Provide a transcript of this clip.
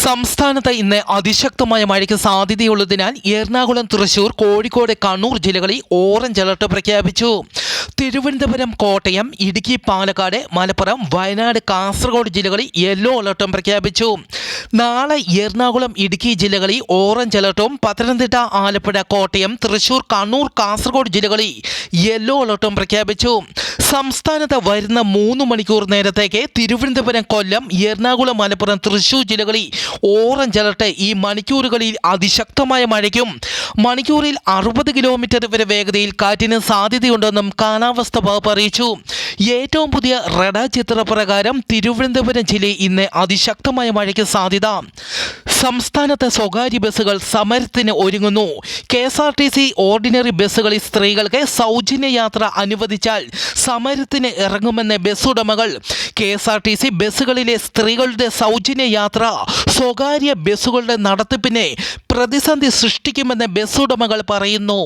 സംസ്ഥാനത്ത് ഇന്ന് അതിശക്തമായ മഴയ്ക്ക് സാധ്യതയുള്ളതിനാൽ എറണാകുളം, തൃശൂർ, കോഴിക്കോട്, കണ്ണൂർ ജില്ലകളിൽ ഓറഞ്ച് അലർട്ട് പ്രഖ്യാപിച്ചു. തിരുവനന്തപുരം, കോട്ടയം, ഇടുക്കി, പാലക്കാട്, മലപ്പുറം, വയനാട്, കാസർഗോഡ് ജില്ലകളിൽ യെല്ലോ അലർട്ടും പ്രഖ്യാപിച്ചു. നാളെ എറണാകുളം, ഇടുക്കി ജില്ലകളിൽ ഓറഞ്ച് അലർട്ടും, പത്തനംതിട്ട, ആലപ്പുഴ, കോട്ടയം, തൃശൂർ, കണ്ണൂർ, കാസർഗോഡ് ജില്ലകളിൽ യെല്ലോ അലർട്ടും പ്രഖ്യാപിച്ചു. സംസ്ഥാനത്ത് വരുന്ന 3 മണിക്കൂർ നേരത്തേക്ക് തിരുവനന്തപുരം, കൊല്ലം, എറണാകുളം, മലപ്പുറം, തൃശൂർ ജില്ലകളിൽ ഓറഞ്ച് അലർട്ട്. ഈ മണിക്കൂറുകളിൽ അതിശക്തമായ മഴയ്ക്കും മണിക്കൂറിൽ 60 കിലോമീറ്റർ വരെ വേഗതയിൽ കാറ്റിന് സാധ്യതയുണ്ടെന്നും കാലാവസ്ഥാ വകുപ്പ് അറിയിച്ചു. ഏറ്റവും പുതിയ റഡാർ ചിത്രപ്രകാരം തിരുവനന്തപുരം ജില്ലയിൽ ഇന്ന് അതിശക്തമായ മഴയ്ക്ക് സാധ്യത. സംസ്ഥാനത്തെ സ്വകാര്യ ബസ്സുകൾ സമരത്തിന് ഒരുങ്ങുന്നു. KSRTC ഓർഡിനറി ബസ്സുകളിൽ സ്ത്രീകൾക്ക് സൗജന്യ യാത്ര അനുവദിച്ചാൽ സമരത്തിന് ഇറങ്ങുമെന്ന് ബസ് ഉടമകൾ. KSRTC ബസ്സുകളിലെ സ്ത്രീകളുടെ സൗജന്യ യാത്ര സ്വകാര്യ ബസ്സുകളുടെ നടത്തിപ്പിനെ പ്രതിസന്ധി സൃഷ്ടിക്കുമെന്ന് ബസ് ഉടമകൾ പറയുന്നു.